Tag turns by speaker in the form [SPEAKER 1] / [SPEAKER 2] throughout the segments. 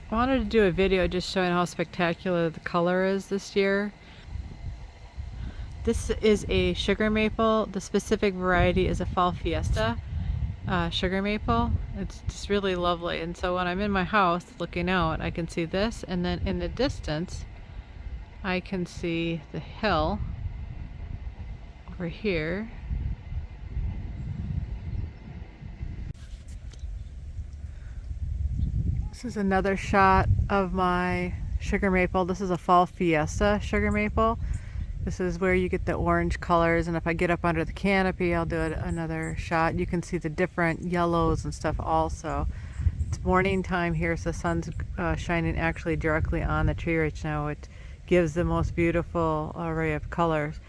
[SPEAKER 1] I wanted to do a video just showing how spectacular the color is this year. This is a sugar maple. The specific variety is a Fall Fiesta sugar maple. It's just really lovely. And so when I'm in my house looking out, I can see this, and then in the distance I can see the hill over here. This is another shot of my sugar maple. This is a Fall Fiesta sugar maple. This is where you get the orange colors, and if I get up under the canopy, I'll do another shot. You can see the different yellows and stuff also. It's morning time here, so the sun's shining actually directly on the tree right now. It gives the most beautiful array of colors.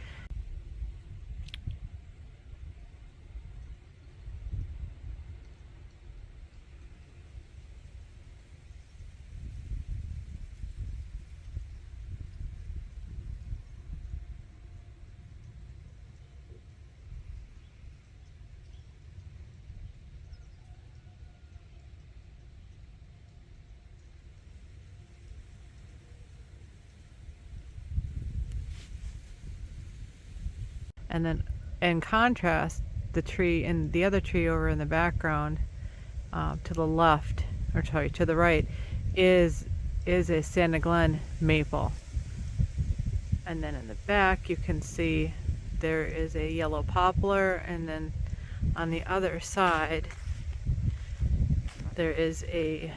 [SPEAKER 1] And then in contrast, the tree and the other tree over in the background to the left, or sorry, to the right, is a Santa Glen maple. And then in the back you can see there is a yellow poplar, and then on the other side there is a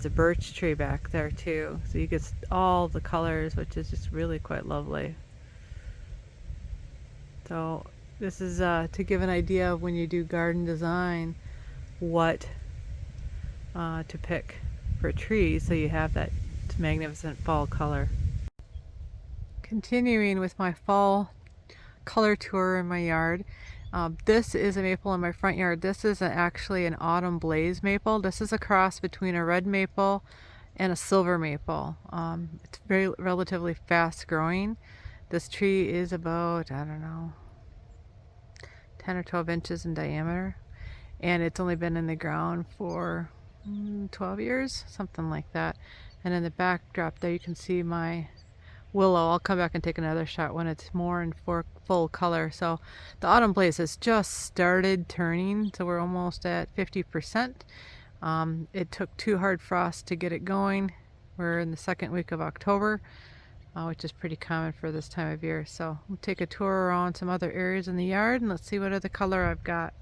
[SPEAKER 1] birch tree back there too. So you get all the colors, which is just really quite lovely. So this is to give an idea of when you do garden design what to pick for trees, so you have that magnificent fall color. Continuing with my fall color tour in my yard. This is a maple in my front yard. This is actually an autumn blaze maple. This is a cross between a red maple and a silver maple. It's very relatively fast growing. This tree is about, I don't know, 10 or 12 inches in diameter, and it's only been in the ground for 12 years, something like that. And in the backdrop there you can see my willow. I'll come back and take another shot when it's more in full color. So the autumn blaze has just started turning, so we're almost at 50%. It took 2 hard frosts to get it going. We're in the second week of October, which is pretty common for this time of year. So we'll take a tour around some other areas in the yard and let's see what other color I've got.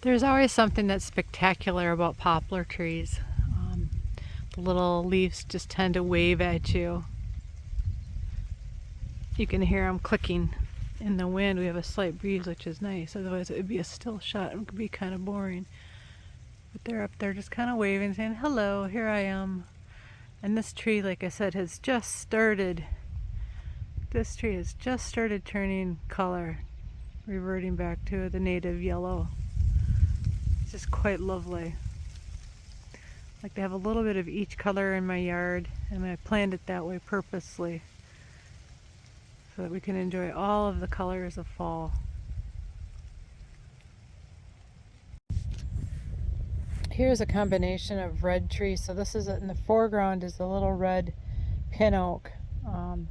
[SPEAKER 1] There's always something that's spectacular about poplar trees. The little leaves just tend to wave at you. You can hear them clicking in the wind. We have a slight breeze, which is nice. Otherwise it would be a still shot and it could be kind of boring. But they're up there just kind of waving, saying, hello, here I am. And this tree, like I said, has just started. This tree has just started turning color, reverting back to the native yellow. It's just quite lovely. I like to have a little bit of each color in my yard, and I planned it that way purposely so that we can enjoy all of the colors of fall. Here's a combination of red trees. So this is in the foreground is the little red pin oak,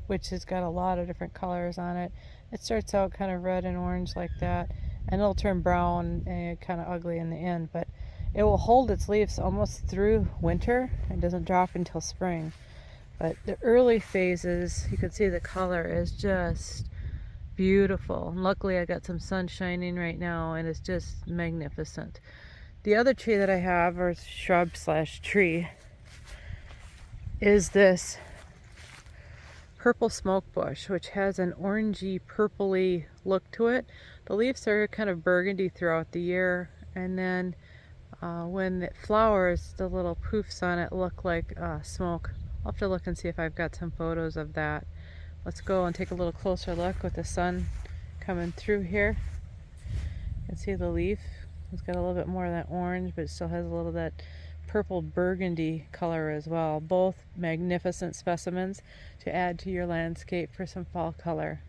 [SPEAKER 1] which has got a lot of different colors on it. It starts out kind of red and orange like that, and it'll turn brown and kind of ugly in the end, but it will hold its leaves almost through winter and doesn't drop until spring. But the early phases, you can see the color is just beautiful. And luckily I got some sun shining right now and it's just magnificent. The other tree that I have, or shrub slash tree, is this purple smoke bush, which has an orangey purpley look to it. The leaves are kind of burgundy throughout the year, and then when it flowers, the little poofs on it look like smoke. I'll have to look and see if I've got some photos of that. Let's go and take a little closer look with the sun coming through here. You can see the leaf. It's got a little bit more of that orange, but it still has a little of that purple burgundy color as well. Both magnificent specimens to add to your landscape for some fall color.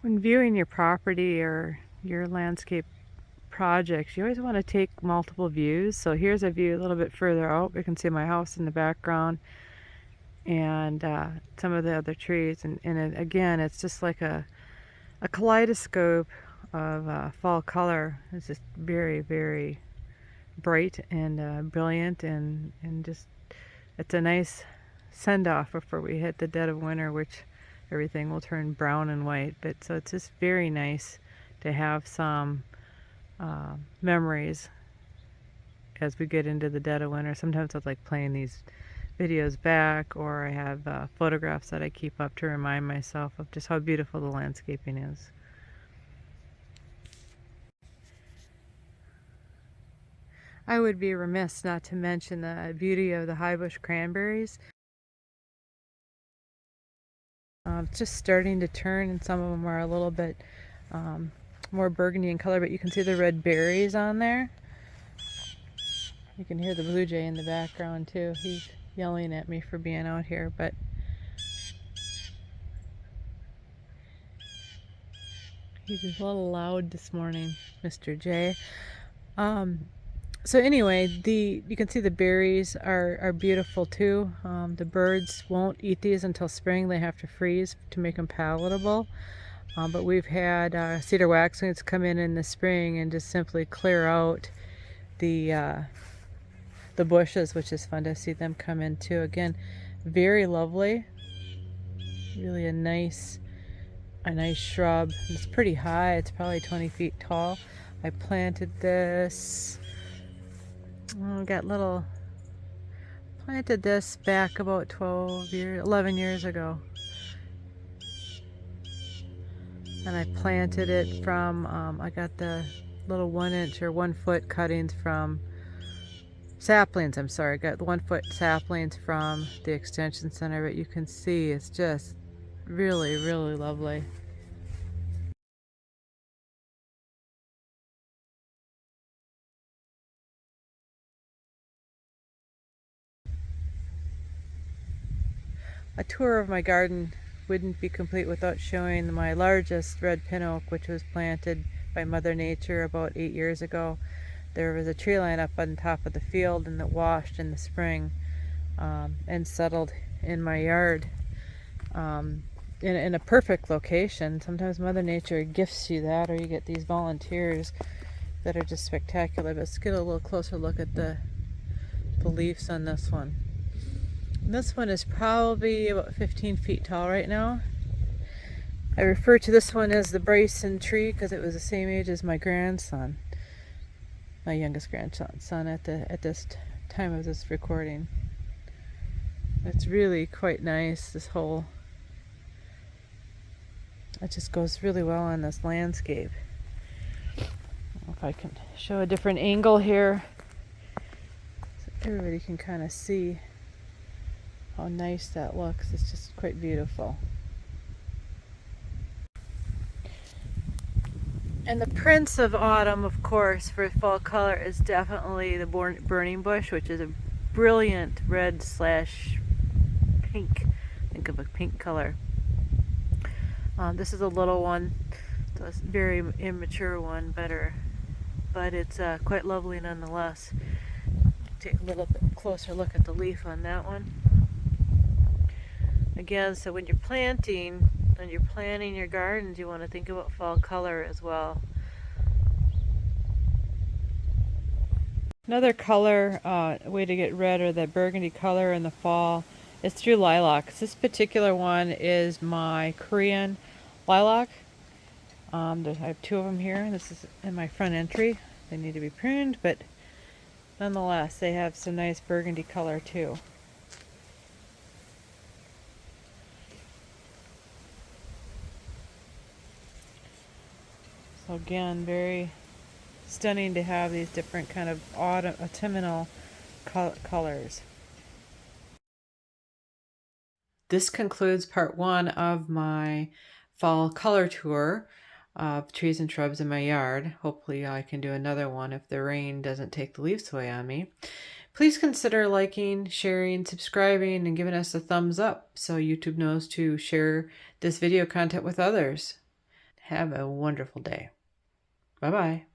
[SPEAKER 1] When viewing your property or your landscape projects, you always want to take multiple views. So here's a view a little bit further out. We can see my house in the background and some of the other trees. And again, it's just like a kaleidoscope of fall color. It's just very, very bright and brilliant, and just it's a nice send-off before we hit the dead of winter, which everything will turn brown and white. But so it's just very nice to have some memories as we get into the dead of winter. Sometimes I like playing these videos back, or I have photographs that I keep up to remind myself of just how beautiful the landscaping is. I would be remiss not to mention the beauty of the high bush cranberries. It's just starting to turn, and some of them are a little bit more burgundy in color, but you can see the red berries on there. You can hear the blue jay in the background too. He's yelling at me for being out here, but he's a little loud this morning, Mr. J. So anyway, you can see the berries are beautiful too. The birds won't eat these until spring. They have to freeze to make them palatable. But we've had cedar waxwings come in the spring and just simply clear out the bushes, which is fun to see them come in too. Again, very lovely. Really a nice shrub. It's pretty high. It's probably 20 feet tall. I planted this. Planted this back about 11 years ago. And I planted it from, I got the little 1 inch or 1 foot cuttings from saplings. I'm sorry, I got 1 foot saplings from the extension center, but you can see it's just really, really lovely. A tour of my garden wouldn't be complete without showing my largest red pin oak, which was planted by Mother Nature about 8 years ago. There was a tree line up on top of the field, and it washed in the spring and settled in my yard in a perfect location. Sometimes Mother Nature gifts you that, or you get these volunteers that are just spectacular. But let's get a little closer look at the leaves on this one. This one is probably about 15 feet tall right now. I refer to this one as the Bryson tree because it was the same age as my grandson, my youngest grandson at this time of this recording. It's really quite nice, this whole, it just goes really well on this landscape. If I can show a different angle here so everybody can kind of see how nice that looks. It's just quite beautiful. And the prince of autumn, of course, for fall color is definitely the burning bush, which is a brilliant red / pink. Think of a pink color. This is a little one, so it's a very immature one, but it's quite lovely nonetheless. Take a little bit closer look at the leaf on that one. Again, so when you're planting and you're planning your gardens, you want to think about fall color as well. Another color way to get red, or that burgundy color in the fall, is through lilacs. This particular one is my Korean lilac. I have 2 of them here. This is in my front entry. They need to be pruned, but nonetheless, they have some nice burgundy color too. So again, very stunning to have these different kind of autumnal colors. This concludes part 1 of my fall color tour of trees and shrubs in my yard. Hopefully I can do another one if the rain doesn't take the leaves away on me. Please consider liking, sharing, subscribing, and giving us a thumbs up so YouTube knows to share this video content with others. Have a wonderful day. Bye-bye.